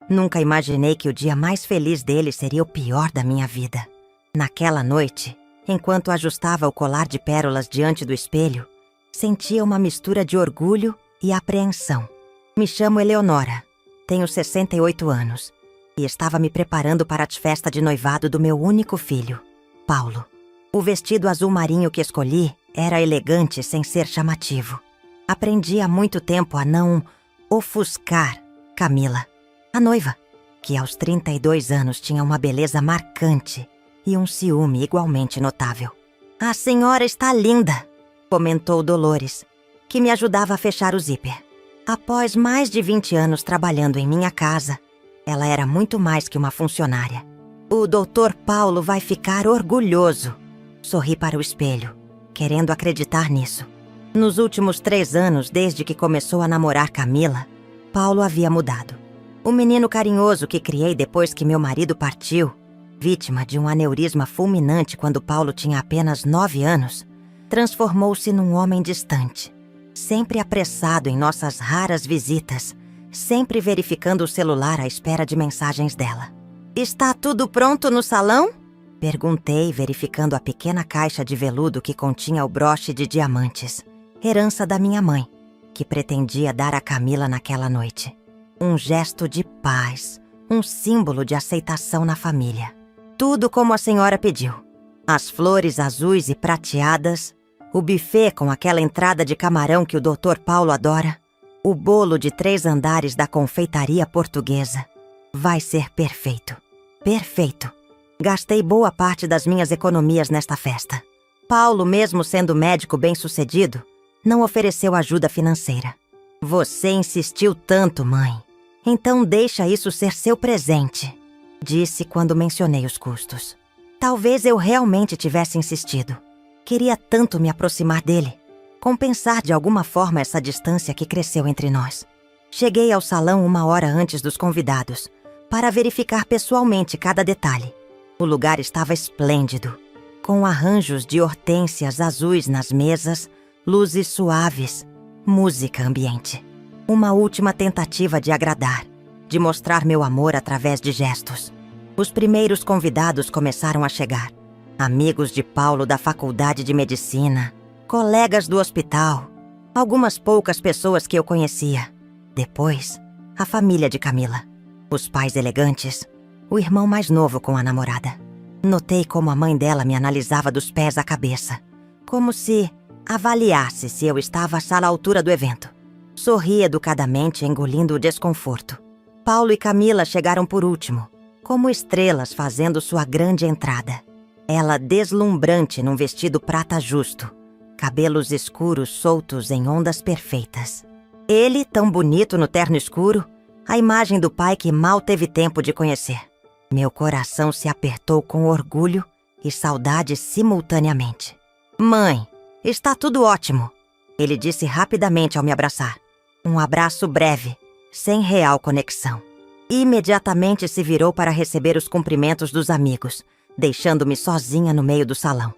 Nunca imaginei que o dia mais feliz dele seria o pior da minha vida. Naquela noite, enquanto ajustava o colar de pérolas diante do espelho, sentia uma mistura de orgulho e apreensão. Me chamo Eleonora, tenho 68 anos e estava me preparando para a festa de noivado do meu único filho, Paulo. O vestido azul marinho que escolhi era elegante sem ser chamativo. Aprendi há muito tempo a não ofuscar Camila, a noiva, que aos 32 anos tinha uma beleza marcante e um ciúme igualmente notável. "A senhora está linda", comentou Dolores, que me ajudava a fechar o zíper. Após mais de 20 anos trabalhando em minha casa, ela era muito mais que uma funcionária. "O Dr. Paulo vai ficar orgulhoso", sorri para o espelho, querendo acreditar nisso. Nos últimos 3 anos, desde que começou a namorar Camila, Paulo havia mudado. O menino carinhoso que criei depois que meu marido partiu, vítima de um aneurisma fulminante quando Paulo tinha apenas 9 anos, transformou-se num homem distante, sempre apressado em nossas raras visitas, sempre verificando o celular à espera de mensagens dela. "Está tudo pronto no salão?" perguntei, verificando a pequena caixa de veludo que continha o broche de diamantes, herança da minha mãe, que pretendia dar a Camila naquela noite. Um gesto de paz, um símbolo de aceitação na família. Tudo como a senhora pediu. As flores azuis e prateadas, o buffet com aquela entrada de camarão que o Dr. Paulo adora, o bolo de 3 andares da confeitaria portuguesa. Vai ser perfeito. Perfeito. Gastei boa parte das minhas economias nesta festa. Paulo, mesmo sendo médico bem-sucedido, não ofereceu ajuda financeira. "Você insistiu tanto, mãe. Então deixa isso ser seu presente", disse quando mencionei os custos. Talvez eu realmente tivesse insistido. Queria tanto me aproximar dele, compensar de alguma forma essa distância que cresceu entre nós. Cheguei ao salão 1 hora antes dos convidados, para verificar pessoalmente cada detalhe. O lugar estava esplêndido, com arranjos de hortênsias azuis nas mesas, luzes suaves, música ambiente. Uma última tentativa de agradar, de mostrar meu amor através de gestos. Os primeiros convidados começaram a chegar. Amigos de Paulo da faculdade de medicina, colegas do hospital, algumas poucas pessoas que eu conhecia. Depois, a família de Camila. Os pais elegantes, o irmão mais novo com a namorada. Notei como a mãe dela me analisava dos pés à cabeça, como se avaliasse se eu estava à altura do evento. Sorri educadamente, engolindo o desconforto. Paulo e Camila chegaram por último, como estrelas fazendo sua grande entrada. Ela deslumbrante num vestido prata justo, cabelos escuros soltos em ondas perfeitas. Ele, tão bonito no terno escuro, a imagem do pai que mal teve tempo de conhecer. Meu coração se apertou com orgulho e saudade simultaneamente. "Mãe, está tudo ótimo", ele disse rapidamente ao me abraçar. Um abraço breve, sem real conexão. Imediatamente se virou para receber os cumprimentos dos amigos, deixando-me sozinha no meio do salão.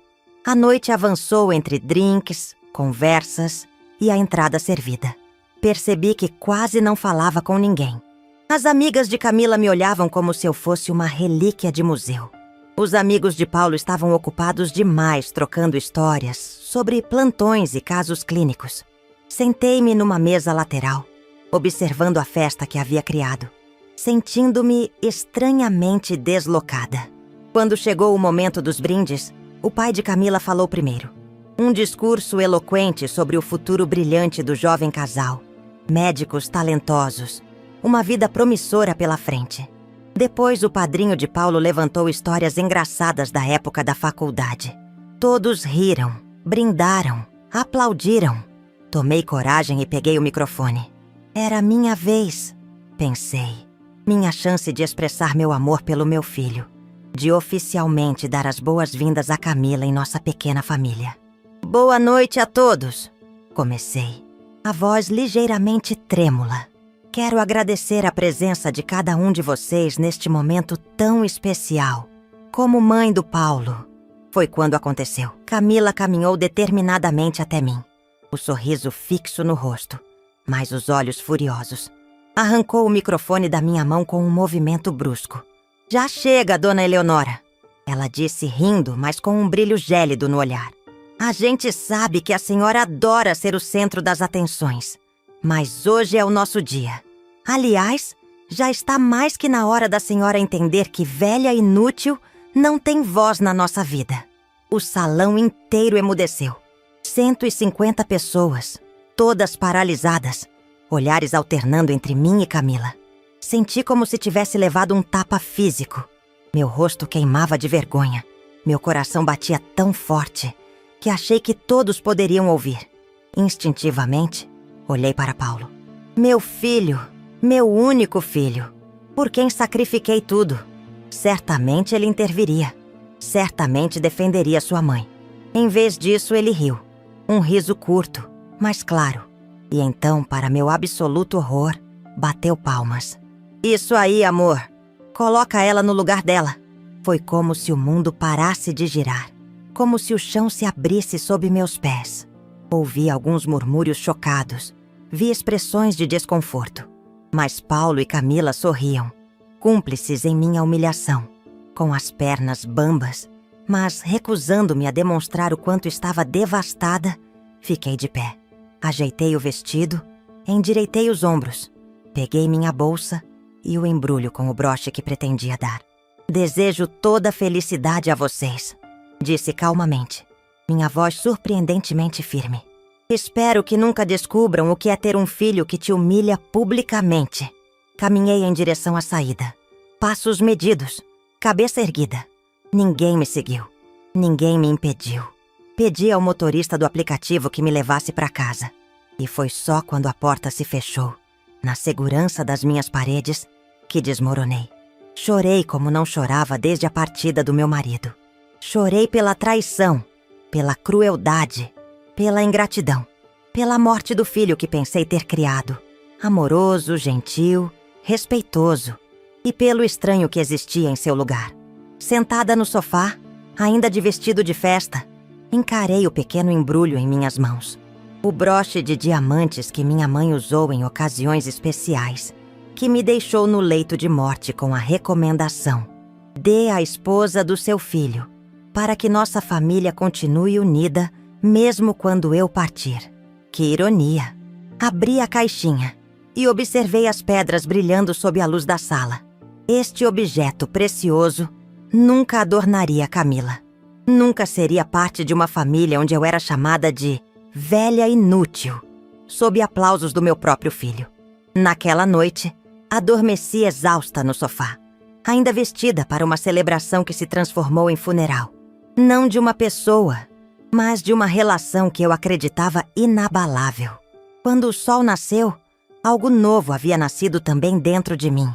A noite avançou entre drinks, conversas e a entrada servida. Percebi que quase não falava com ninguém. As amigas de Camila me olhavam como se eu fosse uma relíquia de museu. Os amigos de Paulo estavam ocupados demais trocando histórias sobre plantões e casos clínicos. Sentei-me numa mesa lateral, observando a festa que havia criado, sentindo-me estranhamente deslocada. Quando chegou o momento dos brindes, o pai de Camila falou primeiro. Um discurso eloquente sobre o futuro brilhante do jovem casal. Médicos talentosos, uma vida promissora pela frente. Depois, o padrinho de Paulo levantou histórias engraçadas da época da faculdade. Todos riram, brindaram, aplaudiram. Tomei coragem e peguei o microfone. Era minha vez, pensei. Minha chance de expressar meu amor pelo meu filho. De oficialmente dar as boas-vindas a Camila em nossa pequena família. "Boa noite a todos", comecei, a voz ligeiramente trêmula. "Quero agradecer a presença de cada um de vocês neste momento tão especial. Como mãe do Paulo." Foi quando aconteceu. Camila caminhou determinadamente até mim, o sorriso fixo no rosto, mas os olhos furiosos. Arrancou o microfone da minha mão com um movimento brusco. Já chega, dona Eleonora, ela disse rindo, mas com um brilho gélido no olhar. A gente sabe que a senhora adora ser o centro das atenções, mas hoje é o nosso dia. Aliás, já está mais que na hora da senhora entender que velha inútil não tem voz na nossa vida. O salão inteiro emudeceu. 150 pessoas, todas paralisadas, olhares alternando entre mim e Camila. Senti como se tivesse levado um tapa físico. Meu rosto queimava de vergonha. Meu coração batia tão forte que achei que todos poderiam ouvir. Instintivamente, olhei para Paulo. Meu filho, meu único filho, por quem sacrifiquei tudo. Certamente ele interviria. Certamente defenderia sua mãe. Em vez disso, ele riu. Um riso curto, mas claro. E então, para meu absoluto horror, bateu palmas. Isso aí, amor. Coloca ela no lugar dela. Foi como se o mundo parasse de girar. Como se o chão se abrisse sob meus pés. Ouvi alguns murmúrios chocados. Vi expressões de desconforto. Mas Paulo e Camila sorriam, cúmplices em minha humilhação, com as pernas bambas, mas recusando-me a demonstrar o quanto estava devastada, fiquei de pé. Ajeitei o vestido, endireitei os ombros, peguei minha bolsa e o embrulho com o broche que pretendia dar. Desejo toda a felicidade a vocês, disse calmamente, minha voz surpreendentemente firme. Espero que nunca descubram o que é ter um filho que te humilha publicamente. Caminhei em direção à saída. Passos medidos, cabeça erguida. Ninguém me seguiu. Ninguém me impediu. Pedi ao motorista do aplicativo que me levasse para casa. E foi só quando a porta se fechou, na segurança das minhas paredes, que desmoronei. Chorei como não chorava desde a partida do meu marido. Chorei pela traição, pela crueldade, pela ingratidão, pela morte do filho que pensei ter criado, amoroso, gentil, respeitoso, e pelo estranho que existia em seu lugar. Sentada no sofá, ainda de vestido de festa, encarei o pequeno embrulho em minhas mãos. O broche de diamantes que minha mãe usou em ocasiões especiais, que me deixou no leito de morte com a recomendação: dê à esposa do seu filho, para que nossa família continue unida mesmo quando eu partir. Que ironia! Abri a caixinha e observei as pedras brilhando sob a luz da sala. Este objeto precioso nunca adornaria Camila. Nunca seria parte de uma família onde eu era chamada de velha inútil, sob aplausos do meu próprio filho. Naquela noite, adormeci exausta no sofá, ainda vestida para uma celebração que se transformou em funeral. Não de uma pessoa, mas de uma relação que eu acreditava inabalável. Quando o sol nasceu, algo novo havia nascido também dentro de mim.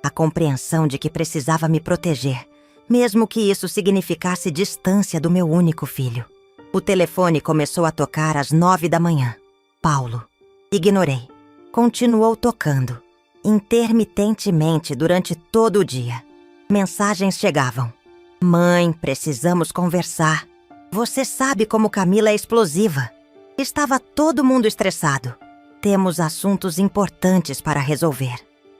A compreensão de que precisava me proteger, mesmo que isso significasse distância do meu único filho. O telefone começou a tocar às 9 da manhã. Paulo. Ignorei. Continuou tocando, intermitentemente durante todo o dia. Mensagens chegavam. Mãe, precisamos conversar. Você sabe como Camila é explosiva. Estava todo mundo estressado. Temos assuntos importantes para resolver.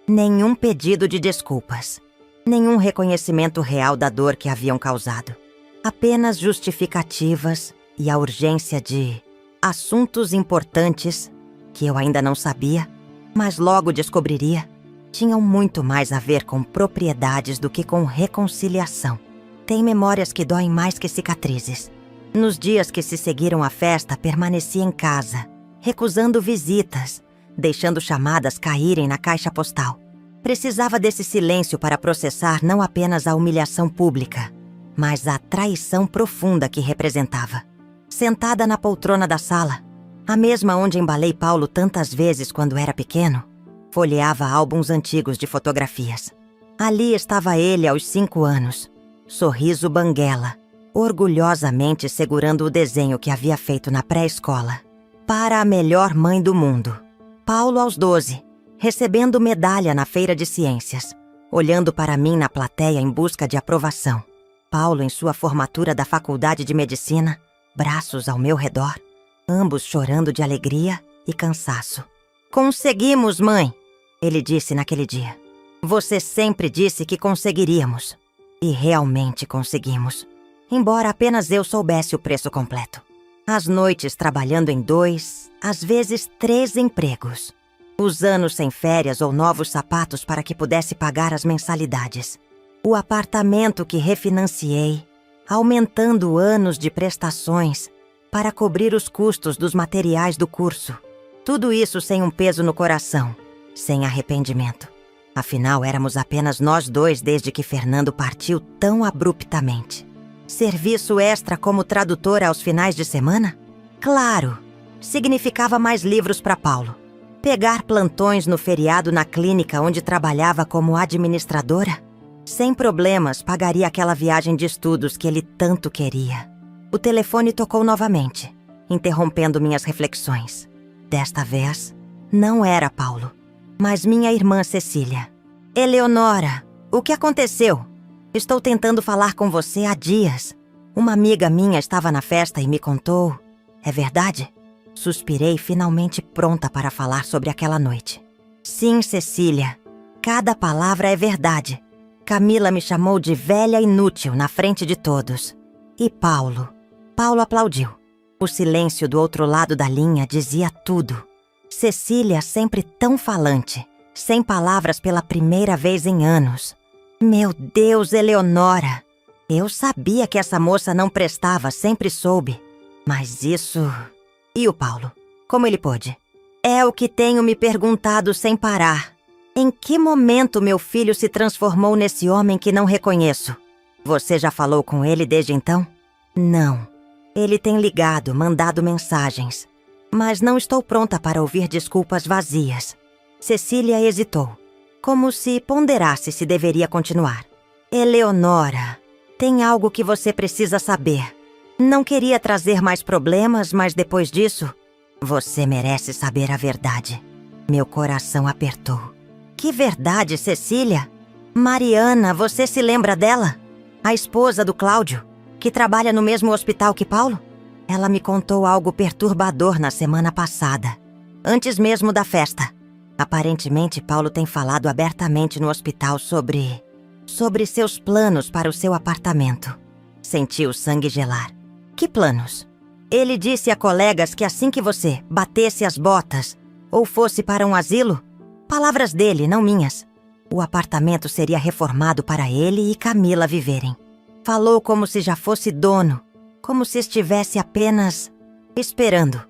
Nenhum pedido de desculpas. Nenhum reconhecimento real da dor que haviam causado. Apenas justificativas e a urgência de assuntos importantes que eu ainda não sabia, mas logo descobriria, tinham muito mais a ver com propriedades do que com reconciliação. Tem memórias que doem mais que cicatrizes. Nos dias que se seguiram à festa, permaneci em casa, recusando visitas, deixando chamadas caírem na caixa postal. Precisava desse silêncio para processar não apenas a humilhação pública, mas a traição profunda que representava. Sentada na poltrona da sala, a mesma onde embalei Paulo tantas vezes quando era pequeno, folheava álbuns antigos de fotografias. Ali estava ele aos 5 anos, sorriso banguela, orgulhosamente segurando o desenho que havia feito na pré-escola. Para a melhor mãe do mundo. Paulo aos 12, recebendo medalha na feira de ciências, olhando para mim na plateia em busca de aprovação. Paulo em sua formatura da faculdade de medicina, braços ao meu redor, ambos chorando de alegria e cansaço. Conseguimos, mãe! Ele disse naquele dia. Você sempre disse que conseguiríamos. E realmente conseguimos. Embora apenas eu soubesse o preço completo. As noites trabalhando em 2, às vezes 3 empregos. Os anos sem férias ou novos sapatos para que pudesse pagar as mensalidades. O apartamento que refinanciei, aumentando anos de prestações para cobrir os custos dos materiais do curso. Tudo isso sem um peso no coração, sem arrependimento. Afinal, éramos apenas nós 2 desde que Fernando partiu tão abruptamente. Serviço extra como tradutora aos finais de semana? Claro, significava mais livros para Paulo. Pegar plantões no feriado na clínica onde trabalhava como administradora? Sem problemas, pagaria aquela viagem de estudos que ele tanto queria. O telefone tocou novamente, interrompendo minhas reflexões. Desta vez, não era Paulo, mas minha irmã Cecília. Eleonora, o que aconteceu? Estou tentando falar com você há dias. Uma amiga minha estava na festa e me contou. É verdade? Suspirei, finalmente pronta para falar sobre aquela noite. Sim, Cecília. Cada palavra é verdade. Camila me chamou de velha inútil na frente de todos. E Paulo? Paulo aplaudiu. O silêncio do outro lado da linha dizia tudo. Cecília, sempre tão falante, sem palavras pela primeira vez em anos. Meu Deus, Eleonora! Eu sabia que essa moça não prestava, sempre soube. Mas isso... E o Paulo? Como ele pôde? É o que tenho me perguntado sem parar. Em que momento meu filho se transformou nesse homem que não reconheço? Você já falou com ele desde então? Não. Ele tem ligado, mandado mensagens. Mas não estou pronta para ouvir desculpas vazias. Cecília hesitou, como se ponderasse se deveria continuar. Eleonora, tem algo que você precisa saber. Não queria trazer mais problemas, mas depois disso, você merece saber a verdade. Meu coração apertou. Que verdade, Cecília? Mariana, você se lembra dela? A esposa do Cláudio, que trabalha no mesmo hospital que Paulo? Ela me contou algo perturbador na semana passada, antes mesmo da festa. Aparentemente, Paulo tem falado abertamente no hospital sobre seus planos para o seu apartamento. Senti o sangue gelar. Que planos? Ele disse a colegas que assim que você batesse as botas ou fosse para um asilo, palavras dele, não minhas, o apartamento seria reformado para ele e Camila viverem. Falou como se já fosse dono, como se estivesse apenas esperando.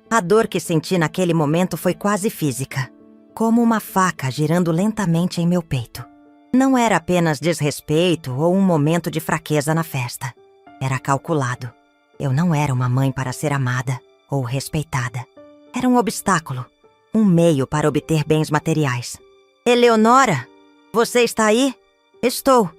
A dor que senti naquele momento foi quase física, como uma faca girando lentamente em meu peito. Não era apenas desrespeito ou um momento de fraqueza na festa. Era calculado. Eu não era uma mãe para ser amada ou respeitada. Era um obstáculo, um meio para obter bens materiais. Eleonora, você está aí? Estou,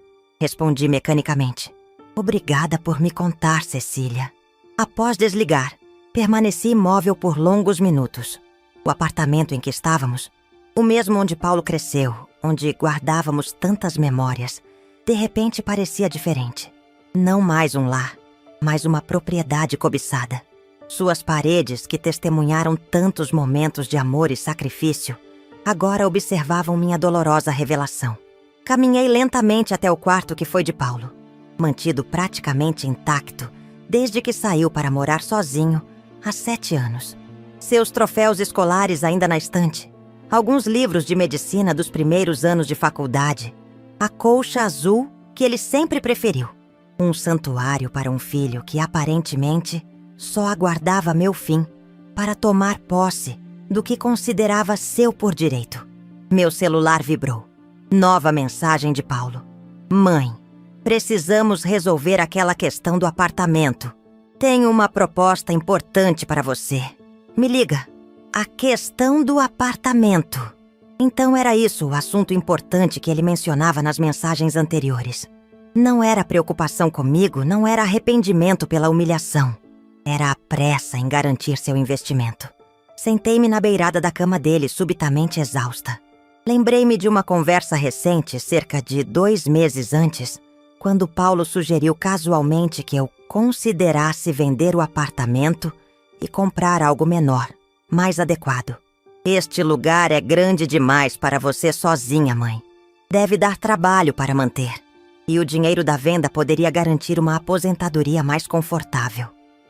respondi mecanicamente. Obrigada por me contar, Cecília. Após desligar, permaneci imóvel por longos minutos. O apartamento em que estávamos, o mesmo onde Paulo cresceu, onde guardávamos tantas memórias, de repente parecia diferente. Não mais um lar, mas uma propriedade cobiçada. Suas paredes, que testemunharam tantos momentos de amor e sacrifício, agora observavam minha dolorosa revelação. Caminhei lentamente até o quarto que foi de Paulo, mantido praticamente intacto desde que saiu para morar sozinho há 7 anos. Seus troféus escolares ainda na estante, alguns livros de medicina dos primeiros anos de faculdade, a colcha azul que ele sempre preferiu, um santuário para um filho que aparentemente só aguardava meu fim para tomar posse do que considerava seu por direito. Meu celular vibrou. Nova mensagem de Paulo. Mãe, precisamos resolver aquela questão do apartamento. Tenho uma proposta importante para você. Me liga. A questão do apartamento. Então era isso o assunto importante que ele mencionava nas mensagens anteriores. Não era preocupação comigo, não era arrependimento pela humilhação. Era a pressa em garantir seu investimento. Sentei-me na beirada da cama dele, subitamente exausta. Lembrei-me de uma conversa recente, cerca de 2 meses antes, quando Paulo sugeriu casualmente que eu considerasse vender o apartamento e comprar algo menor, mais adequado. Este lugar é grande demais para você sozinha, mãe. Deve dar trabalho para manter. E o dinheiro da venda poderia garantir uma aposentadoria mais confortável.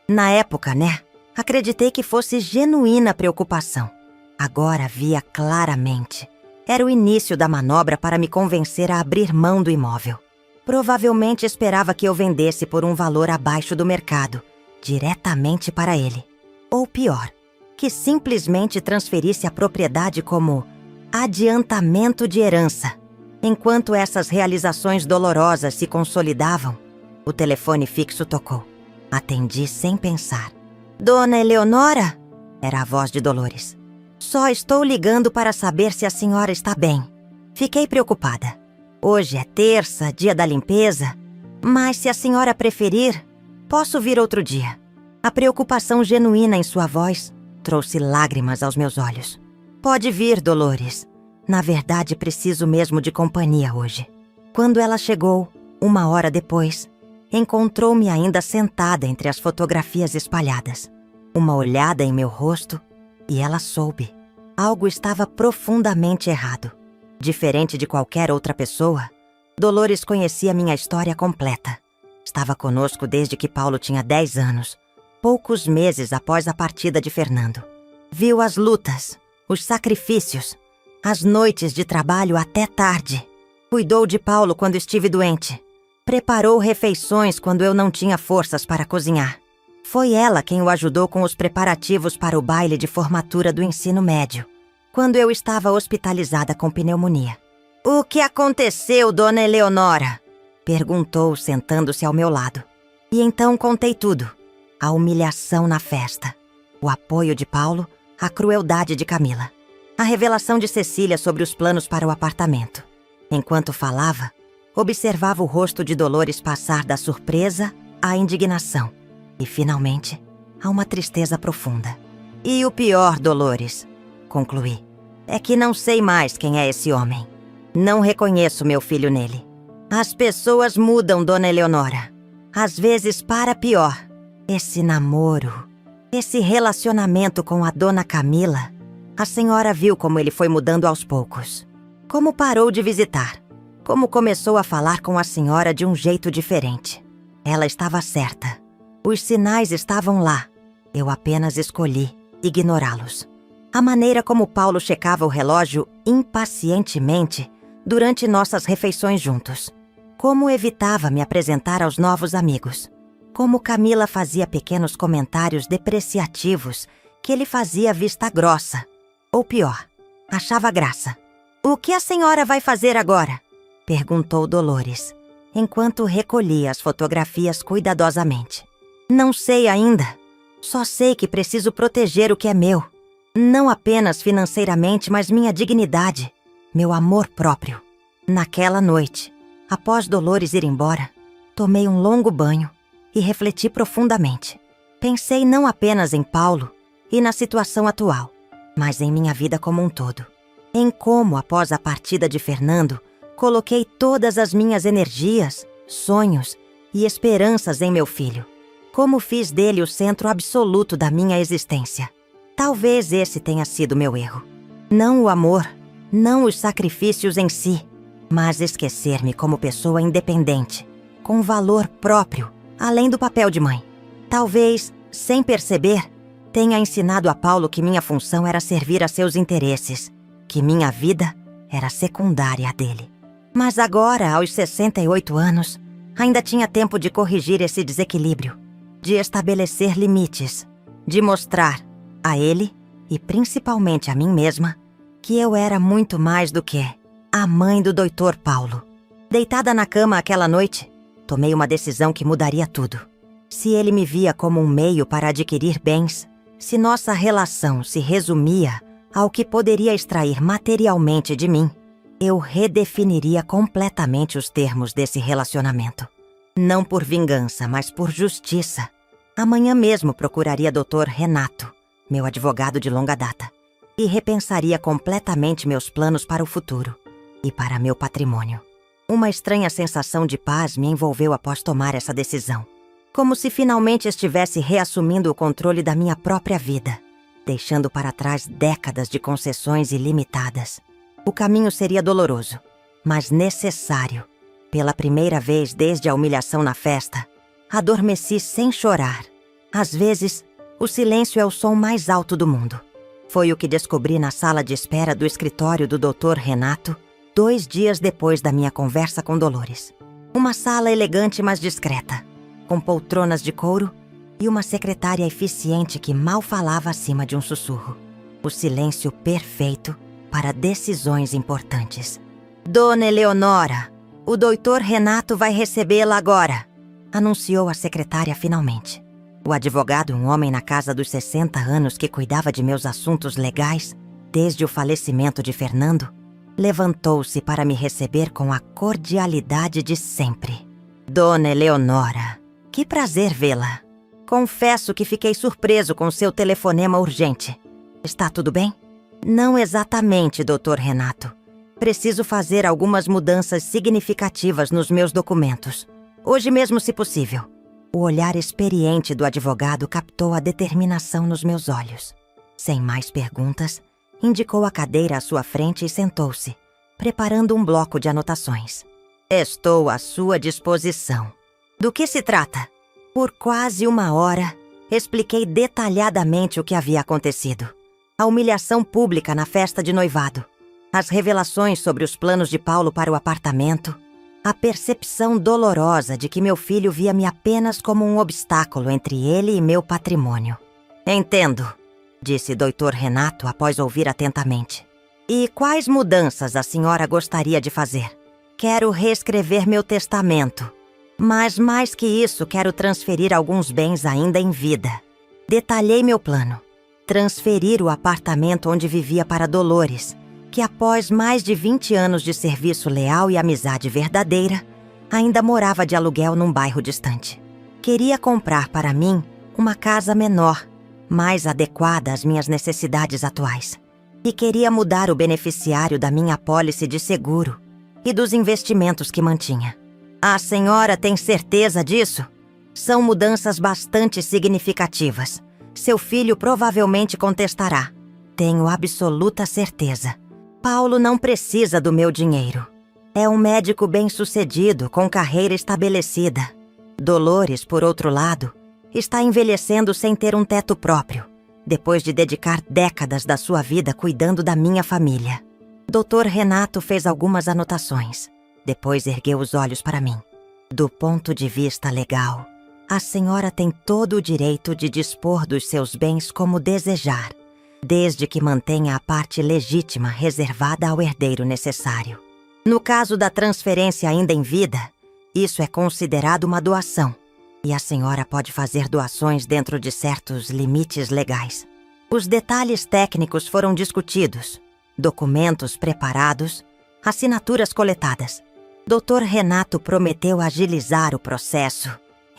Na época, né? Acreditei que fosse genuína preocupação. Agora via claramente. Era o início da manobra para me convencer a abrir mão do imóvel. Provavelmente esperava que eu vendesse por um valor abaixo do mercado, diretamente para ele. Ou pior, que simplesmente transferisse a propriedade como adiantamento de herança. Enquanto essas realizações dolorosas se consolidavam, o telefone fixo tocou. Atendi sem pensar. Dona Eleonora? Era a voz de Dolores. Só estou ligando para saber se a senhora está bem. Fiquei preocupada. Hoje é terça, dia da limpeza, mas se a senhora preferir, posso vir outro dia. A preocupação genuína em sua voz trouxe lágrimas aos meus olhos. Pode vir, Dolores. Na verdade, preciso mesmo de companhia hoje. Quando ela chegou, 1 hora depois, encontrou-me ainda sentada entre as fotografias espalhadas. Uma olhada em meu rosto e ela soube. Algo estava profundamente errado. Diferente de qualquer outra pessoa, Dolores conhecia minha história completa. Estava conosco desde que Paulo tinha 10 anos, poucos meses após a partida de Fernando. Viu as lutas, os sacrifícios, as noites de trabalho até tarde. Cuidou de Paulo quando estive doente. Preparou refeições quando eu não tinha forças para cozinhar. Foi ela quem o ajudou com os preparativos para o baile de formatura do ensino médio, quando eu estava hospitalizada com pneumonia. O que aconteceu, Dona Eleonora? Perguntou, sentando-se ao meu lado. E então contei tudo. A humilhação na festa, o apoio de Paulo, a crueldade de Camila, a revelação de Cecília sobre os planos para o apartamento. Enquanto falava, observava o rosto de Dolores passar da surpresa à indignação. E, finalmente, a uma tristeza profunda. E o pior, Dolores, concluí, é que não sei mais quem é esse homem. Não reconheço meu filho nele. As pessoas mudam, Dona Eleonora. Às vezes para pior. Esse namoro, esse relacionamento com a Dona Camila, a senhora viu como ele foi mudando aos poucos. Como parou de visitar. Como começou a falar com a senhora de um jeito diferente. Ela estava certa. Os sinais estavam lá. Eu apenas escolhi ignorá-los. A maneira como Paulo checava o relógio impacientemente durante nossas refeições juntos. Como evitava me apresentar aos novos amigos. Como Camila fazia pequenos comentários depreciativos que ele fazia vista grossa. Ou pior, achava graça. O que a senhora vai fazer agora? Perguntou Dolores, enquanto recolhia as fotografias cuidadosamente. Não sei ainda. Só sei que preciso proteger o que é meu. Não apenas financeiramente, mas minha dignidade, meu amor próprio. Naquela noite, após Dolores ir embora, tomei um longo banho e refleti profundamente. Pensei não apenas em Paulo e na situação atual, mas em minha vida como um todo. Em como, após a partida de Fernando, coloquei todas as minhas energias, sonhos e esperanças em meu filho. Como fiz dele o centro absoluto da minha existência. Talvez esse tenha sido meu erro. Não o amor, não os sacrifícios em si, mas esquecer-me como pessoa independente, com valor próprio, além do papel de mãe. Talvez, sem perceber, tenha ensinado a Paulo que minha função era servir a seus interesses, que minha vida era secundária a dele. Mas agora, aos 68 anos, ainda tinha tempo de corrigir esse desequilíbrio, de estabelecer limites, de mostrar a ele, e principalmente a mim mesma, que eu era muito mais do que a mãe do Dr. Paulo. Deitada na cama aquela noite, tomei uma decisão que mudaria tudo. Se ele me via como um meio para adquirir bens, se nossa relação se resumia ao que poderia extrair materialmente de mim, eu redefiniria completamente os termos desse relacionamento. Não por vingança, mas por justiça. Amanhã mesmo procuraria Dr. Renato, meu advogado de longa data, e repensaria completamente meus planos para o futuro e para meu patrimônio. Uma estranha sensação de paz me envolveu após tomar essa decisão. Como se finalmente estivesse reassumindo o controle da minha própria vida. deixando para trás décadas de concessões ilimitadas. O caminho seria doloroso, mas necessário. Pela primeira vez desde a humilhação na festa, adormeci sem chorar. Às vezes, o silêncio é o som mais alto do mundo. Foi o que descobri na sala de espera do escritório do Dr. Renato, 2 dias depois da minha conversa com Dolores. Uma sala elegante, mas discreta, com poltronas de couro e uma secretária eficiente que mal falava acima de um sussurro. O silêncio perfeito para decisões importantes. Dona Eleonora, o Dr. Renato vai recebê-la agora, anunciou a secretária finalmente. O advogado, um homem na casa dos 60 anos que cuidava de meus assuntos legais desde o falecimento de Fernando, levantou-se para me receber com a cordialidade de sempre. Dona Eleonora, que prazer vê-la. Confesso que fiquei surpreso com seu telefonema urgente. Está tudo bem? Não exatamente, Dr. Renato. Preciso fazer algumas mudanças significativas nos meus documentos. Hoje mesmo, se possível. O olhar experiente do advogado captou a determinação nos meus olhos. Sem mais perguntas, indicou a cadeira à sua frente e sentou-se, preparando um bloco de anotações. Estou à sua disposição. Do que se trata? Por quase 1 hora, expliquei detalhadamente o que havia acontecido. A humilhação pública na festa de noivado, as revelações sobre os planos de Paulo para o apartamento, a percepção dolorosa de que meu filho via-me apenas como um obstáculo entre ele e meu patrimônio. Entendo, disse Dr. Renato após ouvir atentamente. E quais mudanças a senhora gostaria de fazer? Quero reescrever meu testamento, mas mais que isso, quero transferir alguns bens ainda em vida. Detalhei meu plano. Transferir o apartamento onde vivia para Dolores, que após mais de 20 anos de serviço leal e amizade verdadeira, ainda morava de aluguel num bairro distante. Queria comprar para mim uma casa menor, mais adequada às minhas necessidades atuais. E queria mudar o beneficiário da minha apólice de seguro e dos investimentos que mantinha. A senhora tem certeza disso? São mudanças bastante significativas. Seu filho provavelmente contestará. Tenho absoluta certeza. Paulo não precisa do meu dinheiro. É um médico bem-sucedido, com carreira estabelecida. Dolores, por outro lado, está envelhecendo sem ter um teto próprio, depois de dedicar décadas da sua vida cuidando da minha família. Dr. Renato fez algumas anotações. Depois ergueu os olhos para mim. Do ponto de vista legal, a senhora tem todo o direito de dispor dos seus bens como desejar, desde que mantenha a parte legítima reservada ao herdeiro necessário. No caso da transferência ainda em vida, isso é considerado uma doação, e a senhora pode fazer doações dentro de certos limites legais. Os detalhes técnicos foram discutidos, documentos preparados, assinaturas coletadas. Dr. Renato prometeu agilizar o processo,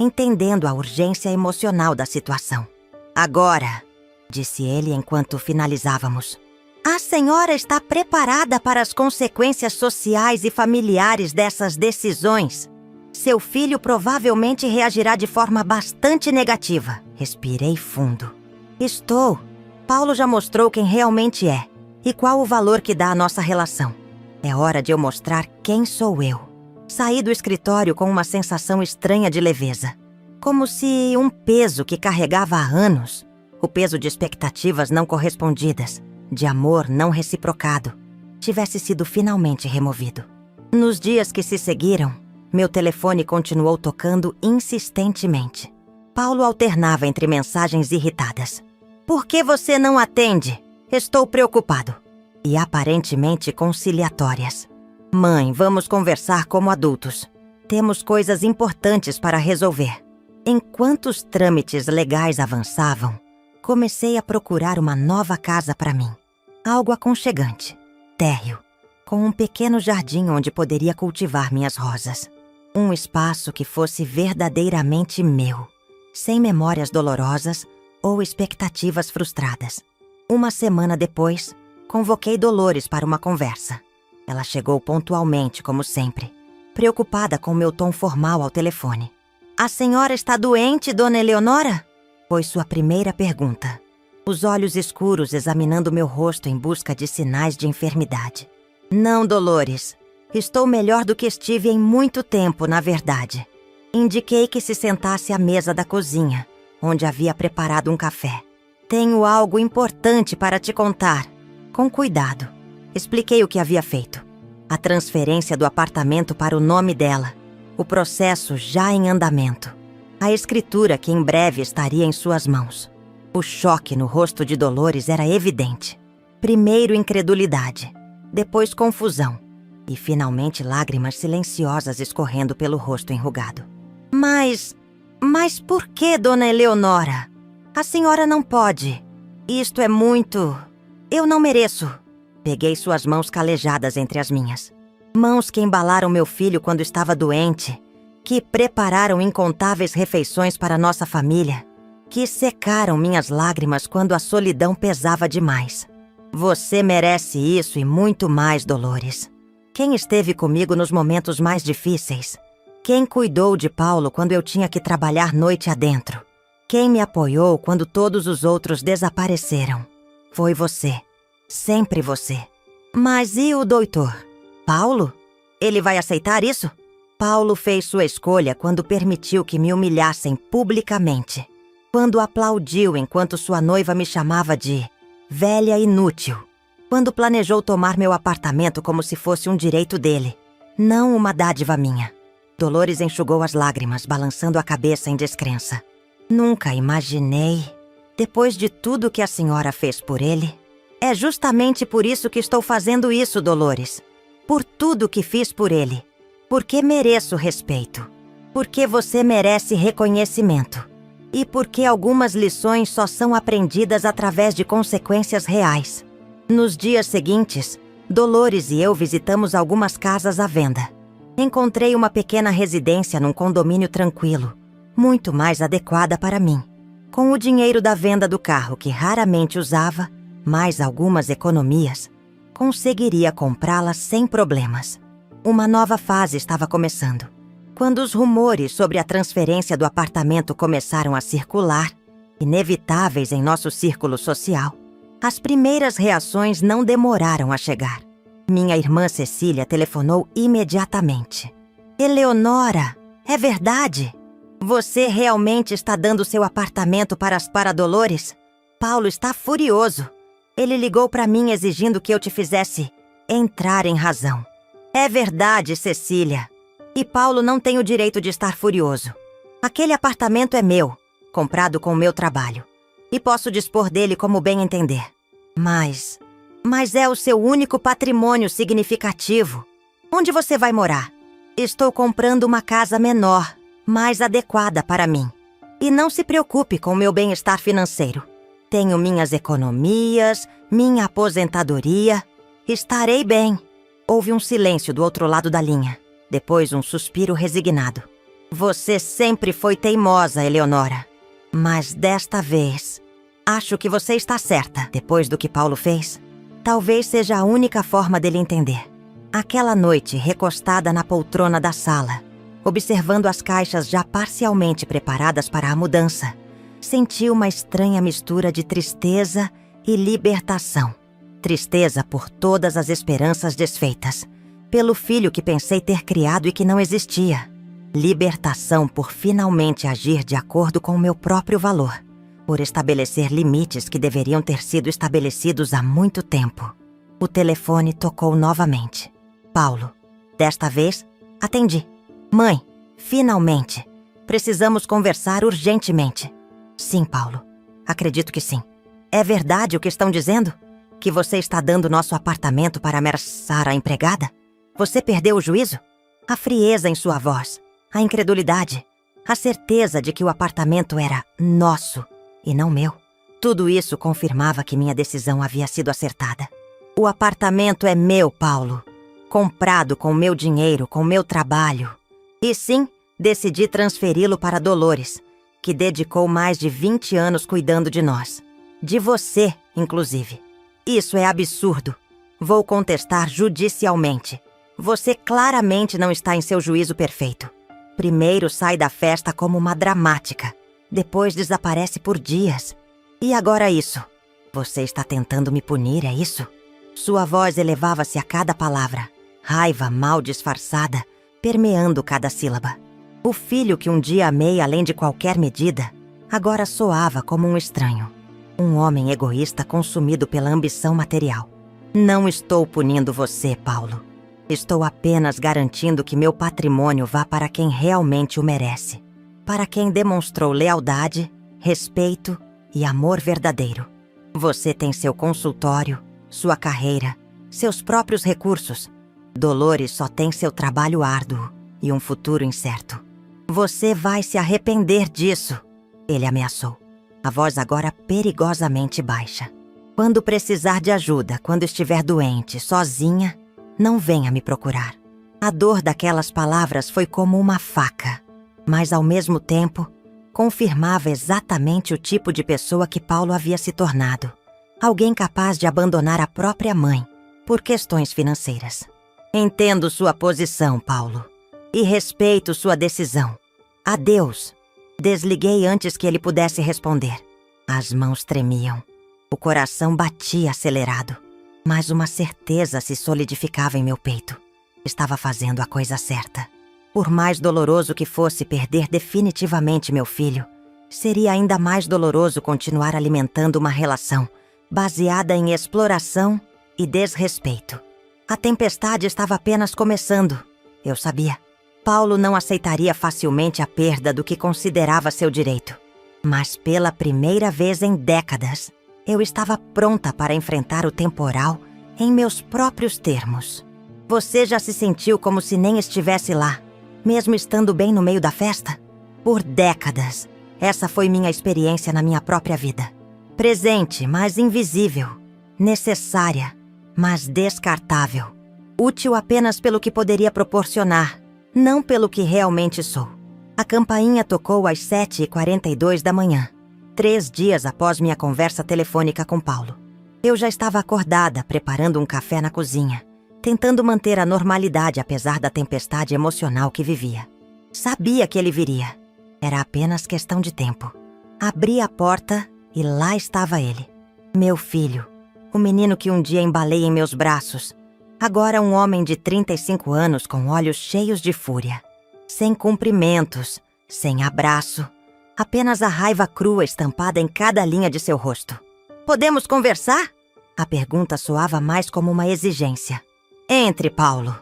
entendendo a urgência emocional da situação. Agora, disse ele enquanto finalizávamos, a senhora está preparada para as consequências sociais e familiares dessas decisões? Seu filho provavelmente reagirá de forma bastante negativa. Respirei fundo. Estou. Paulo já mostrou quem realmente é e qual o valor que dá à nossa relação. É hora de eu mostrar quem sou eu. Saí do escritório com uma sensação estranha de leveza. Como se um peso que carregava há anos, o peso de expectativas não correspondidas, de amor não reciprocado, tivesse sido finalmente removido. Nos dias que se seguiram, meu telefone continuou tocando insistentemente. Paulo alternava entre mensagens irritadas. Por que você não atende? Estou preocupado. E aparentemente conciliatórias. Mãe, vamos conversar como adultos. Temos coisas importantes para resolver. Enquanto os trâmites legais avançavam, comecei a procurar uma nova casa para mim. Algo aconchegante, térreo, com um pequeno jardim onde poderia cultivar minhas rosas. Um espaço que fosse verdadeiramente meu, sem memórias dolorosas ou expectativas frustradas. 1 semana depois, convoquei Dolores para uma conversa. Ela chegou pontualmente, como sempre, preocupada com meu tom formal ao telefone. A senhora está doente, dona Eleonora? Foi sua primeira pergunta. os olhos escuros examinando meu rosto em busca de sinais de enfermidade. Não, Dolores. Estou melhor do que estive em muito tempo, na verdade. Indiquei que se sentasse à mesa da cozinha, onde havia preparado um café. Tenho algo importante para te contar. Com cuidado. Expliquei o que havia feito. A transferência do apartamento para o nome dela. O processo já em andamento. A escritura que em breve estaria em suas mãos. O choque no rosto de Dolores era evidente. Primeiro incredulidade, depois confusão e finalmente lágrimas silenciosas escorrendo pelo rosto enrugado. Mas por que, Dona Eleonora? A senhora não pode. Isto é muito... Eu não mereço. Peguei suas mãos calejadas entre as minhas. Mãos que embalaram meu filho quando estava doente, que prepararam incontáveis refeições para nossa família, que secaram minhas lágrimas quando a solidão pesava demais. Você merece isso e muito mais, Dolores. Quem esteve comigo nos momentos mais difíceis? Quem cuidou de Paulo quando eu tinha que trabalhar noite adentro? Quem me apoiou quando todos os outros desapareceram? Foi você. Sempre você. Mas e o doutor? Paulo? Ele vai aceitar isso? Paulo fez sua escolha quando permitiu que me humilhassem publicamente. Quando aplaudiu enquanto sua noiva me chamava de velha inútil. Quando planejou tomar meu apartamento como se fosse um direito dele, não uma dádiva minha. Dolores enxugou as lágrimas, balançando a cabeça em descrença. Nunca imaginei, depois de tudo que a senhora fez por ele. É justamente por isso que estou fazendo isso, Dolores. Por tudo que fiz por ele. Porque mereço respeito. Porque você merece reconhecimento. E porque algumas lições só são aprendidas através de consequências reais. Nos dias seguintes, Dolores e eu visitamos algumas casas à venda. Encontrei uma pequena residência num condomínio tranquilo, muito mais adequada para mim. Com o dinheiro da venda do carro que raramente usava, mais algumas economias, conseguiria comprá-la sem problemas. Uma nova fase estava começando. Quando os rumores sobre a transferência do apartamento começaram a circular, inevitáveis em nosso círculo social, as primeiras reações não demoraram a chegar. Minha irmã Cecília telefonou imediatamente. Eleonora, é verdade? Você realmente está dando seu apartamento para Dolores? Paulo está furioso. Ele ligou para mim exigindo que eu te fizesse entrar em razão. É verdade, Cecília. E Paulo não tem o direito de estar furioso. Aquele apartamento é meu, comprado com o meu trabalho. E posso dispor dele como bem entender. Mas é o seu único patrimônio significativo. Onde você vai morar? Estou comprando uma casa menor, mais adequada para mim. E não se preocupe com o meu bem-estar financeiro. Tenho minhas economias, minha aposentadoria. Estarei bem. Houve um silêncio do outro lado da linha. Depois um suspiro resignado. Você sempre foi teimosa, Eleonora. Mas desta vez, acho que você está certa. Depois do que Paulo fez, talvez seja a única forma dele entender. Aquela noite, recostada na poltrona da sala, observando as caixas já parcialmente preparadas para a mudança, senti uma estranha mistura de tristeza e libertação. Tristeza por todas as esperanças desfeitas, pelo filho que pensei ter criado e que não existia. Libertação por finalmente agir de acordo com o meu próprio valor, por estabelecer limites que deveriam ter sido estabelecidos há muito tempo. O telefone tocou novamente. Paulo. Desta vez, atendi. Mãe, finalmente. Precisamos conversar urgentemente. Sim, Paulo. Acredito que sim. É verdade o que estão dizendo? Que você está dando nosso apartamento para ameaçar a empregada? Você perdeu o juízo? A frieza em sua voz, a incredulidade, a certeza de que o apartamento era nosso e não meu. Tudo isso confirmava que minha decisão havia sido acertada. O apartamento é meu, Paulo. Comprado com meu dinheiro, com meu trabalho. E sim, decidi transferi-lo para Dolores, que dedicou mais de 20 anos cuidando de nós. De você, inclusive. Isso é absurdo. Vou contestar judicialmente. Você claramente não está em seu juízo perfeito. Primeiro sai da festa como uma dramática. Depois desaparece por dias. E agora isso. Você está tentando me punir, é isso? Sua voz elevava-se a cada palavra, raiva mal disfarçada, permeando cada sílaba. O filho que um dia amei além de qualquer medida, agora soava como um estranho. Um homem egoísta consumido pela ambição material. Não estou punindo você, Paulo. Estou apenas garantindo que meu patrimônio vá para quem realmente o merece. Para quem demonstrou lealdade, respeito e amor verdadeiro. Você tem seu consultório, sua carreira, seus próprios recursos. Dolores só tem seu trabalho árduo e um futuro incerto. Você vai se arrepender disso, ele ameaçou. A voz agora perigosamente baixa. Quando precisar de ajuda, quando estiver doente, sozinha, não venha me procurar. A dor daquelas palavras foi como uma faca, mas ao mesmo tempo, confirmava exatamente o tipo de pessoa que Paulo havia se tornado. Alguém capaz de abandonar a própria mãe por questões financeiras. Entendo sua posição, Paulo, e respeito sua decisão. Adeus. Desliguei antes que ele pudesse responder. As mãos tremiam. O coração batia acelerado. Mas uma certeza se solidificava em meu peito. Estava fazendo a coisa certa. Por mais doloroso que fosse perder definitivamente meu filho, seria ainda mais doloroso continuar alimentando uma relação baseada em exploração e desrespeito. A tempestade estava apenas começando. Eu sabia. Paulo não aceitaria facilmente a perda do que considerava seu direito. Mas pela primeira vez em décadas, eu estava pronta para enfrentar o temporal em meus próprios termos. Você já se sentiu como se nem estivesse lá, mesmo estando bem no meio da festa? Por décadas, essa foi minha experiência na minha própria vida. Presente, mas invisível. Necessária, mas descartável. Útil apenas pelo que poderia proporcionar, não pelo que realmente sou. A campainha tocou às 7h42 da manhã, 3 dias após minha conversa telefônica com Paulo. Eu já estava acordada, preparando um café na cozinha, tentando manter a normalidade apesar da tempestade emocional que vivia. Sabia que ele viria. Era apenas questão de tempo. Abri a porta e lá estava ele. Meu filho, o menino que um dia embalei em meus braços. Agora um homem de 35 anos com olhos cheios de fúria. Sem cumprimentos, sem abraço. Apenas a raiva crua estampada em cada linha de seu rosto. Podemos conversar? A pergunta soava mais como uma exigência. Entre, Paulo.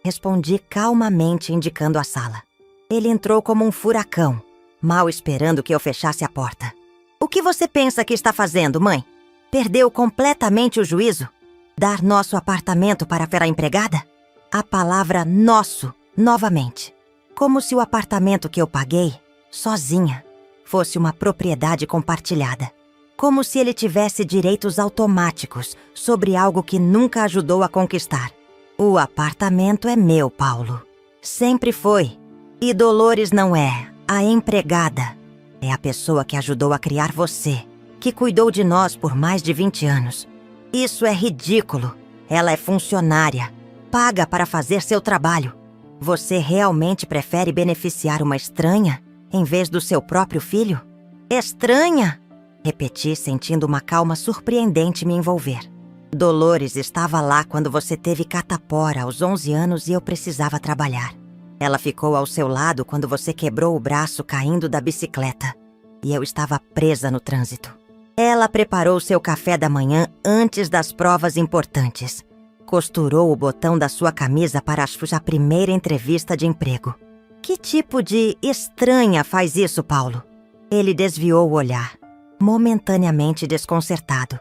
Respondi calmamente, indicando a sala. Ele entrou como um furacão, mal esperando que eu fechasse a porta. O que você pensa que está fazendo, mãe? Perdeu completamente o juízo? Dar nosso apartamento para a empregada? A palavra nosso, novamente. Como se o apartamento que eu paguei, sozinha, fosse uma propriedade compartilhada. Como se ele tivesse direitos automáticos sobre algo que nunca ajudou a conquistar. O apartamento é meu, Paulo. Sempre foi. E Dolores não é a empregada. É a pessoa que ajudou a criar você, que cuidou de nós por mais de 20 anos. Isso é ridículo. Ela é funcionária. Paga para fazer seu trabalho. Você realmente prefere beneficiar uma estranha em vez do seu próprio filho? Estranha? Repeti, sentindo uma calma surpreendente me envolver. Dolores estava lá quando você teve catapora aos 11 anos e eu precisava trabalhar. Ela ficou ao seu lado quando você quebrou o braço caindo da bicicleta e eu estava presa no trânsito. Ela preparou seu café da manhã antes das provas importantes. Costurou o botão da sua camisa para a sua primeira entrevista de emprego. Que tipo de estranha faz isso, Paulo? Ele desviou o olhar, momentaneamente desconcertado,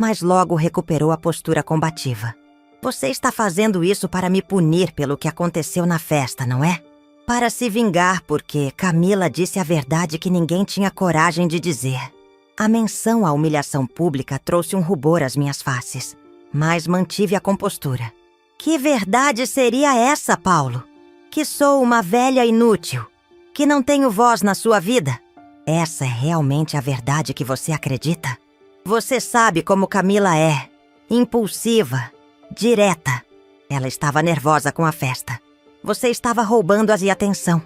mas logo recuperou a postura combativa. Você está fazendo isso para me punir pelo que aconteceu na festa, não é? Para se vingar porque Camila disse a verdade que ninguém tinha coragem de dizer. A menção à humilhação pública trouxe um rubor às minhas faces, mas mantive a compostura. Que verdade seria essa, Paulo? Que sou uma velha inútil, que não tenho voz na sua vida? Essa é realmente a verdade que você acredita? Você sabe como Camila é, impulsiva, direta. Ela estava nervosa com a festa. Você estava roubando-as de atenção.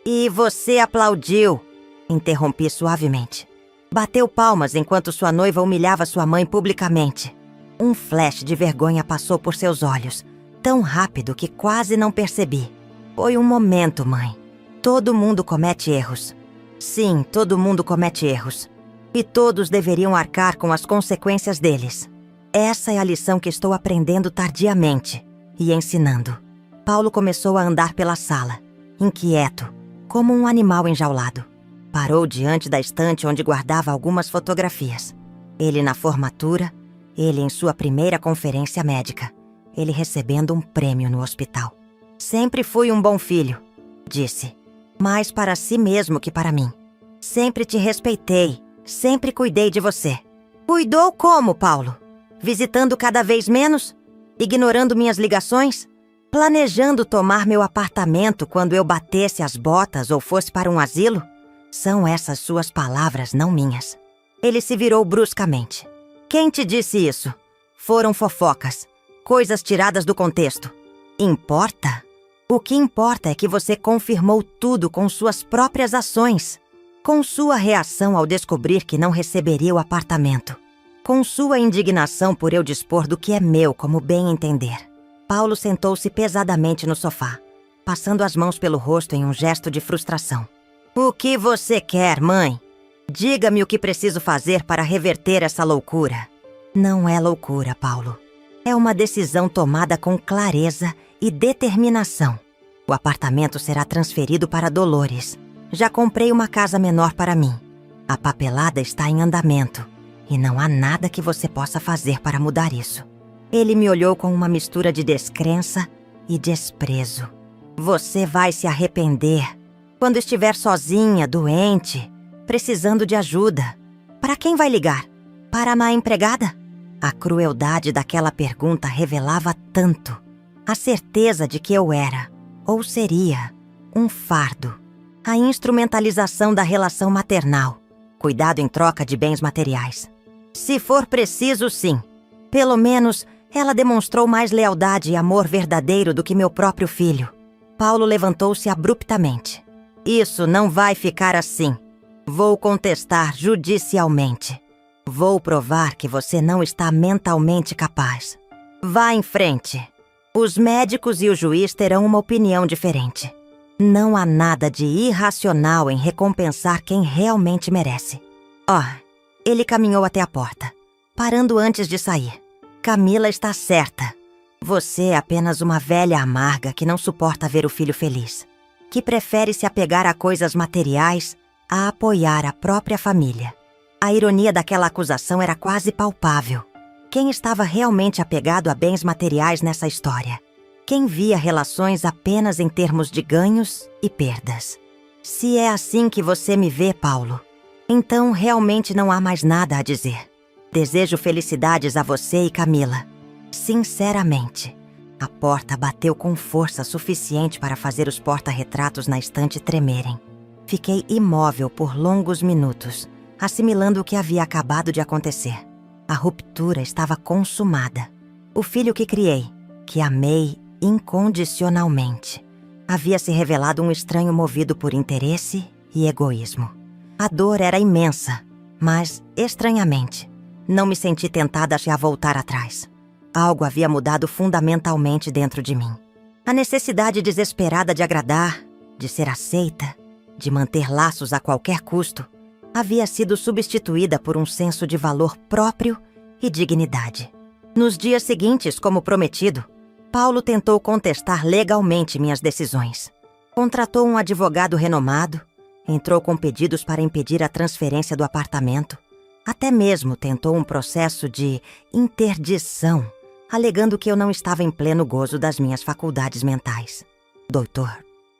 E você aplaudiu, interrompi suavemente. Bateu palmas enquanto sua noiva humilhava sua mãe publicamente. Um flash de vergonha passou por seus olhos, tão rápido que quase não percebi. Foi um momento, mãe. Todo mundo comete erros. Sim, todo mundo comete erros. E todos deveriam arcar com as consequências deles. Essa é a lição que estou aprendendo tardiamente e ensinando. Paulo começou a andar pela sala, inquieto, como um animal enjaulado. Parou diante da estante onde guardava algumas fotografias. Ele na formatura, ele em sua primeira conferência médica, ele recebendo um prêmio no hospital. Sempre fui um bom filho, disse. Mais para si mesmo que para mim. Sempre te respeitei, sempre cuidei de você. Cuidou como, Paulo? Visitando cada vez menos? Ignorando minhas ligações? Planejando tomar meu apartamento quando eu batesse as botas ou fosse para um asilo? São essas suas palavras, não minhas. Ele se virou bruscamente. Quem te disse isso? Foram fofocas, coisas tiradas do contexto. Importa? O que importa é que você confirmou tudo com suas próprias ações. Com sua reação ao descobrir que não receberia o apartamento. Com sua indignação por eu dispor do que é meu como bem entender. Paulo sentou-se pesadamente no sofá, passando as mãos pelo rosto em um gesto de frustração. O que você quer, mãe? Diga-me o que preciso fazer para reverter essa loucura. Não é loucura, Paulo. É uma decisão tomada com clareza e determinação. O apartamento será transferido para Dolores. Já comprei uma casa menor para mim. A papelada está em andamento e não há nada que você possa fazer para mudar isso. Ele me olhou com uma mistura de descrença e desprezo. Você vai se arrepender quando estiver sozinha, doente, precisando de ajuda. Para quem vai ligar? Para a má empregada? A crueldade daquela pergunta revelava tanto. A certeza de que eu era, ou seria, um fardo. A instrumentalização da relação maternal. Cuidado em troca de bens materiais. Se for preciso, sim. Pelo menos, ela demonstrou mais lealdade e amor verdadeiro do que meu próprio filho. Paulo levantou-se abruptamente. Isso não vai ficar assim. Vou contestar judicialmente. Vou provar que você não está mentalmente capaz. Vá em frente. Os médicos e o juiz terão uma opinião diferente. Não há nada de irracional em recompensar quem realmente merece. Ele caminhou até a porta, parando antes de sair. Camila está certa. Você é apenas uma velha amarga que não suporta ver o filho feliz. Que prefere se apegar a coisas materiais a apoiar a própria família. A ironia daquela acusação era quase palpável. Quem estava realmente apegado a bens materiais nessa história? Quem via relações apenas em termos de ganhos e perdas? Se é assim que você me vê, Paulo, então realmente não há mais nada a dizer. Desejo felicidades a você e Camila. Sinceramente. A porta bateu com força suficiente para fazer os porta-retratos na estante tremerem. Fiquei imóvel por longos minutos, assimilando o que havia acabado de acontecer. A ruptura estava consumada. O filho que criei, que amei incondicionalmente, havia se revelado um estranho movido por interesse e egoísmo. A dor era imensa, mas, estranhamente, não me senti tentada a voltar atrás. Algo havia mudado fundamentalmente dentro de mim. A necessidade desesperada de agradar, de ser aceita, de manter laços a qualquer custo, havia sido substituída por um senso de valor próprio e dignidade. Nos dias seguintes, como prometido, Paulo tentou contestar legalmente minhas decisões. Contratou um advogado renomado, entrou com pedidos para impedir a transferência do apartamento, até mesmo tentou um processo de interdição, alegando que eu não estava em pleno gozo das minhas faculdades mentais. Doutor.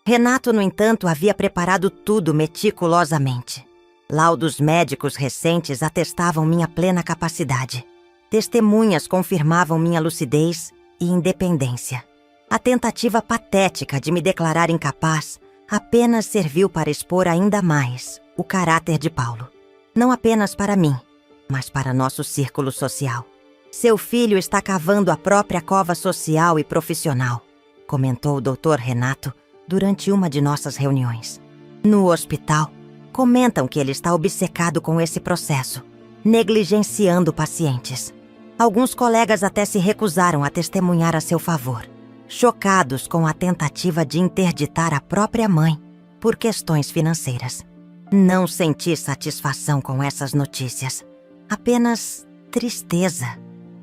Renato, no entanto, havia preparado tudo meticulosamente. Laudos médicos recentes atestavam minha plena capacidade. Testemunhas confirmavam minha lucidez e independência. A tentativa patética de me declarar incapaz apenas serviu para expor ainda mais o caráter de Paulo. Não apenas para mim, mas para nosso círculo social. Seu filho está cavando a própria cova social e profissional, comentou o Dr. Renato durante uma de nossas reuniões. No hospital, Comentam que ele está obcecado com esse processo, negligenciando pacientes. Alguns colegas até se recusaram a testemunhar a seu favor, chocados com a tentativa de interditar a própria mãe por questões financeiras. Não senti satisfação com essas notícias, apenas tristeza.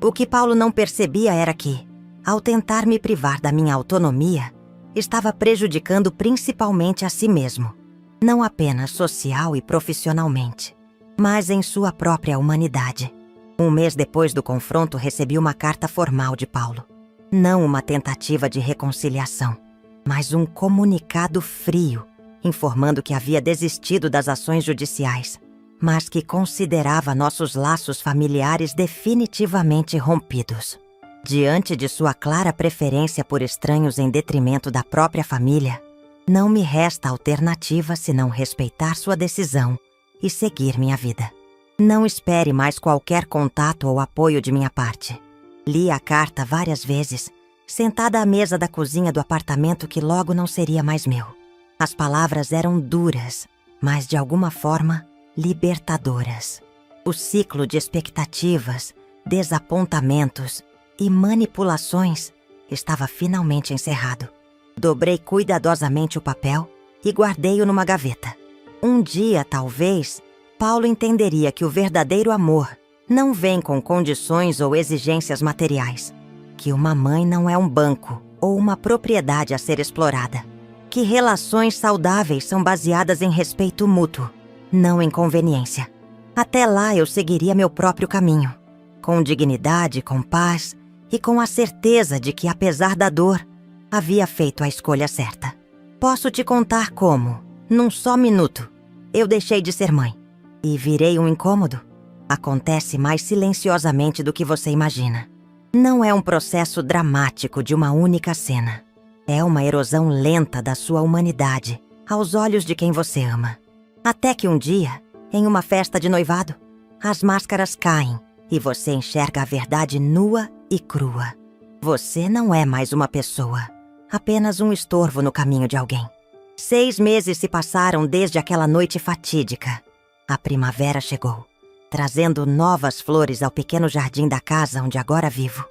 O que Paulo não percebia era que, ao tentar me privar da minha autonomia, estava prejudicando principalmente a si mesmo, não apenas social e profissionalmente, mas em sua própria humanidade. Um mês depois do confronto, recebi uma carta formal de Paulo. Não uma tentativa de reconciliação, mas um comunicado frio, informando que havia desistido das ações judiciais, mas que considerava nossos laços familiares definitivamente rompidos. Diante de sua clara preferência por estranhos em detrimento da própria família, não me resta alternativa senão respeitar sua decisão e seguir minha vida. Não espere mais qualquer contato ou apoio de minha parte. Li a carta várias vezes, sentada à mesa da cozinha do apartamento que logo não seria mais meu. As palavras eram duras, mas de alguma forma libertadoras. O ciclo de expectativas, desapontamentos e manipulações estava finalmente encerrado. Dobrei cuidadosamente o papel e guardei-o numa gaveta. Um dia, talvez, Paulo entenderia que o verdadeiro amor não vem com condições ou exigências materiais, que uma mãe não é um banco ou uma propriedade a ser explorada, que relações saudáveis são baseadas em respeito mútuo, não em conveniência. Até lá eu seguiria meu próprio caminho, com dignidade, com paz e com a certeza de que, apesar da dor, havia feito a escolha certa. Posso te contar como, num só minuto, eu deixei de ser mãe e virei um incômodo. Acontece mais silenciosamente do que você imagina. Não é um processo dramático de uma única cena. É uma erosão lenta da sua humanidade, aos olhos de quem você ama. Até que um dia, em uma festa de noivado, as máscaras caem e você enxerga a verdade nua e crua. Você não é mais uma pessoa, apenas um estorvo no caminho de alguém. 6 meses se passaram desde aquela noite fatídica. A primavera chegou, trazendo novas flores ao pequeno jardim da casa onde agora vivo.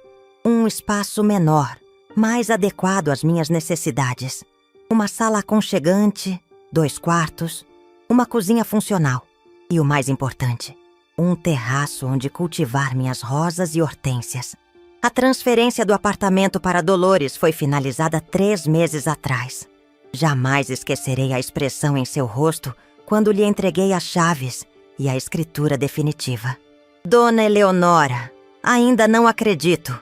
Um espaço menor, mais adequado às minhas necessidades. Uma sala aconchegante, 2 quartos, uma cozinha funcional e, o mais importante, um terraço onde cultivar minhas rosas e hortênsias. A transferência do apartamento para Dolores foi finalizada 3 meses atrás. Jamais esquecerei a expressão em seu rosto quando lhe entreguei as chaves e a escritura definitiva. Dona Eleonora, ainda não acredito,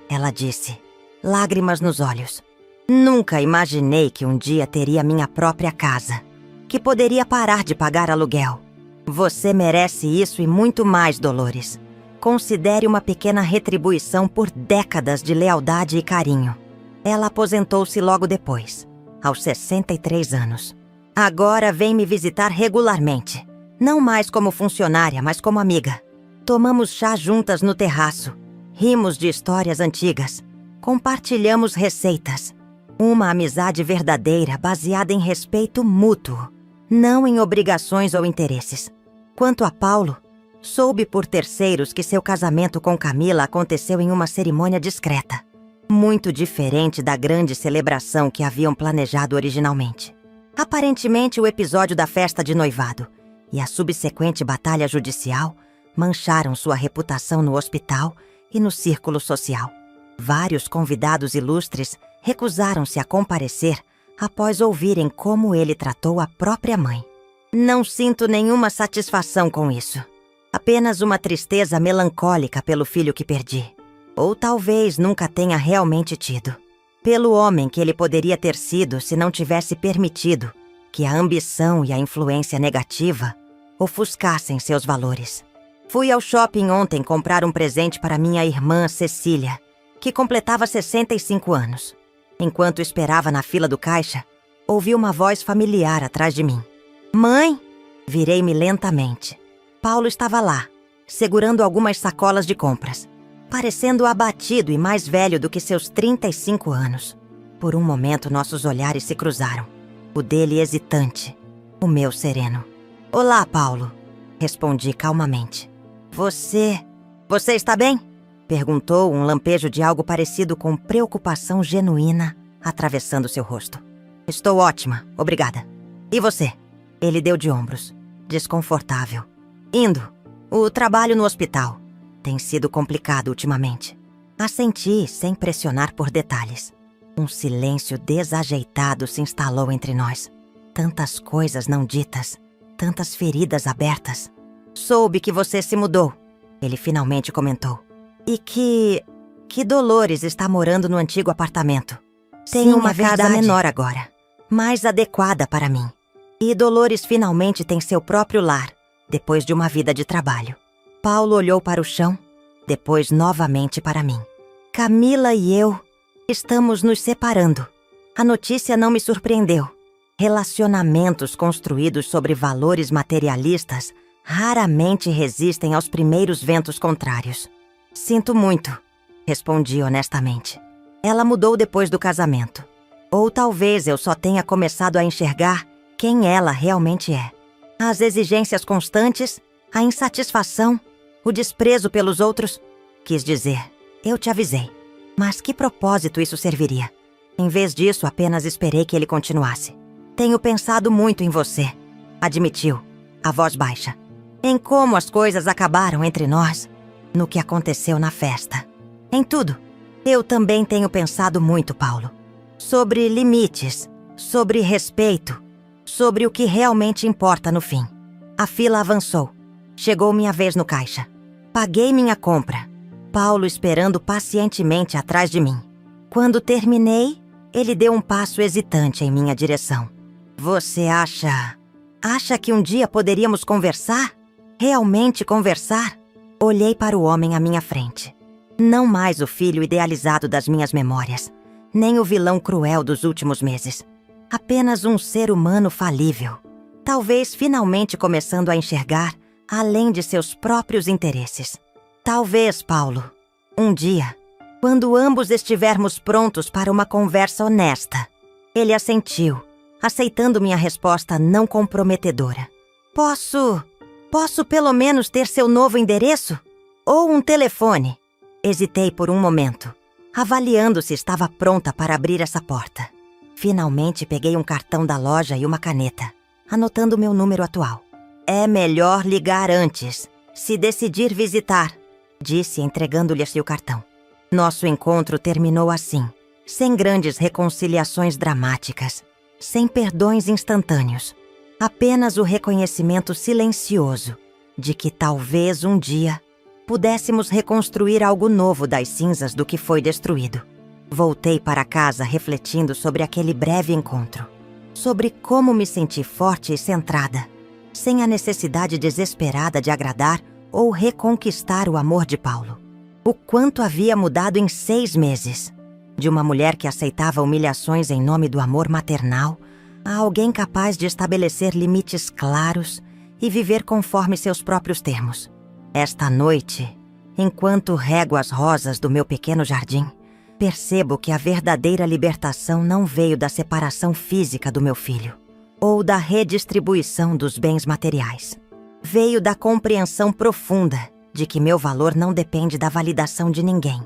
ela disse, lágrimas nos olhos. Nunca imaginei que um dia teria minha própria casa, que poderia parar de pagar aluguel. Você merece isso e muito mais, Dolores. Considere uma pequena retribuição por décadas de lealdade e carinho. Ela aposentou-se logo depois, aos 63 anos. Agora vem me visitar regularmente. Não mais como funcionária, mas como amiga. Tomamos chá juntas no terraço. Rimos de histórias antigas. Compartilhamos receitas. Uma amizade verdadeira baseada em respeito mútuo, não em obrigações ou interesses. Quanto a Paulo, soube por terceiros que seu casamento com Camila aconteceu em uma cerimônia discreta, muito diferente da grande celebração que haviam planejado originalmente. Aparentemente, o episódio da festa de noivado e a subsequente batalha judicial mancharam sua reputação no hospital e no círculo social. Vários convidados ilustres recusaram-se a comparecer após ouvirem como ele tratou a própria mãe. Não sinto nenhuma satisfação com isso. Apenas uma tristeza melancólica pelo filho que perdi. Ou talvez nunca tenha realmente tido. Pelo homem que ele poderia ter sido se não tivesse permitido que a ambição e a influência negativa ofuscassem seus valores. Fui ao shopping ontem comprar um presente para minha irmã Cecília, que completava 65 anos. Enquanto esperava na fila do caixa, ouvi uma voz familiar atrás de mim. Mãe! Virei-me lentamente. Paulo estava lá, segurando algumas sacolas de compras, parecendo abatido e mais velho do que seus 35 anos. Por um momento, nossos olhares se cruzaram. O dele hesitante, o meu sereno. Olá, Paulo, respondi calmamente. Você está bem? Perguntou, um lampejo de algo parecido com preocupação genuína atravessando seu rosto. Estou ótima, obrigada. E você? Ele deu de ombros, desconfortável. Indo. O trabalho no hospital tem sido complicado ultimamente. Assenti, sem pressionar por detalhes. Um silêncio desajeitado se instalou entre nós. Tantas coisas não ditas, tantas feridas abertas. Soube que você se mudou, ele finalmente comentou. E que Dolores está morando no antigo apartamento. Tem uma casa menor agora, mais adequada para mim. E Dolores finalmente tem seu próprio lar, depois de uma vida de trabalho. Paulo olhou para o chão, depois novamente para mim. Camila e eu estamos nos separando. A notícia não me surpreendeu. Relacionamentos construídos sobre valores materialistas raramente resistem aos primeiros ventos contrários. Sinto muito, respondi honestamente. Ela mudou depois do casamento. Ou talvez eu só tenha começado a enxergar quem ela realmente é. As exigências constantes, a insatisfação, o desprezo pelos outros. Quis dizer, eu te avisei. Mas que propósito isso serviria? Em vez disso, apenas esperei que ele continuasse. Tenho pensado muito em você, admitiu, a voz baixa. Em como as coisas acabaram entre nós, no que aconteceu na festa. Em tudo. Eu também tenho pensado muito, Paulo. Sobre limites, sobre respeito, sobre o que realmente importa no fim. A fila avançou. Chegou minha vez no caixa. Paguei minha compra. Paulo esperando pacientemente atrás de mim. Quando terminei, ele deu um passo hesitante em minha direção. Você acha que um dia poderíamos conversar? Realmente conversar? Olhei para o homem à minha frente. Não mais o filho idealizado das minhas memórias, nem o vilão cruel dos últimos meses. Apenas um ser humano falível. Talvez finalmente começando a enxergar além de seus próprios interesses. Talvez, Paulo, um dia, quando ambos estivermos prontos para uma conversa honesta. Ele assentiu, aceitando minha resposta não comprometedora. Posso pelo menos ter seu novo endereço? Ou um telefone? Hesitei por um momento, avaliando se estava pronta para abrir essa porta. Finalmente peguei um cartão da loja e uma caneta, anotando meu número atual. É melhor ligar antes, se decidir visitar, disse entregando-lhe o cartão. Nosso encontro terminou assim, sem grandes reconciliações dramáticas, sem perdões instantâneos. Apenas o reconhecimento silencioso de que talvez um dia pudéssemos reconstruir algo novo das cinzas do que foi destruído. Voltei para casa refletindo sobre aquele breve encontro, sobre como me senti forte e centrada, sem a necessidade desesperada de agradar ou reconquistar o amor de Paulo. O quanto havia mudado em 6 meses. De uma mulher que aceitava humilhações em nome do amor maternal, a alguém capaz de estabelecer limites claros e viver conforme seus próprios termos. Esta noite, enquanto rego as rosas do meu pequeno jardim, percebo que a verdadeira libertação não veio da separação física do meu filho, ou da redistribuição dos bens materiais. Veio da compreensão profunda de que meu valor não depende da validação de ninguém,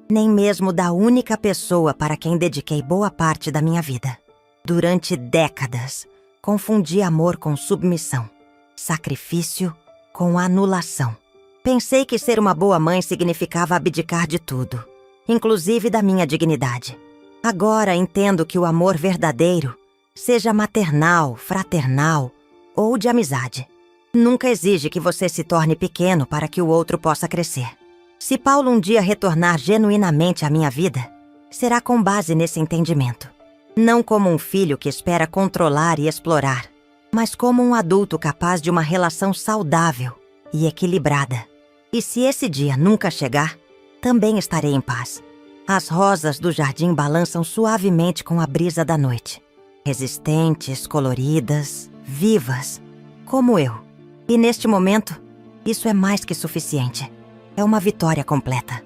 nem mesmo da única pessoa para quem dediquei boa parte da minha vida. Durante décadas, confundi amor com submissão, sacrifício com anulação. Pensei que ser uma boa mãe significava abdicar de tudo, inclusive da minha dignidade. Agora entendo que o amor verdadeiro, seja maternal, fraternal ou de amizade, nunca exige que você se torne pequeno para que o outro possa crescer. Se Paulo um dia retornar genuinamente à minha vida, será com base nesse entendimento. Não como um filho que espera controlar e explorar, mas como um adulto capaz de uma relação saudável e equilibrada. E se esse dia nunca chegar, também estarei em paz. As rosas do jardim balançam suavemente com a brisa da noite. Resistentes, coloridas, vivas, como eu. E neste momento, isso é mais que suficiente. É uma vitória completa.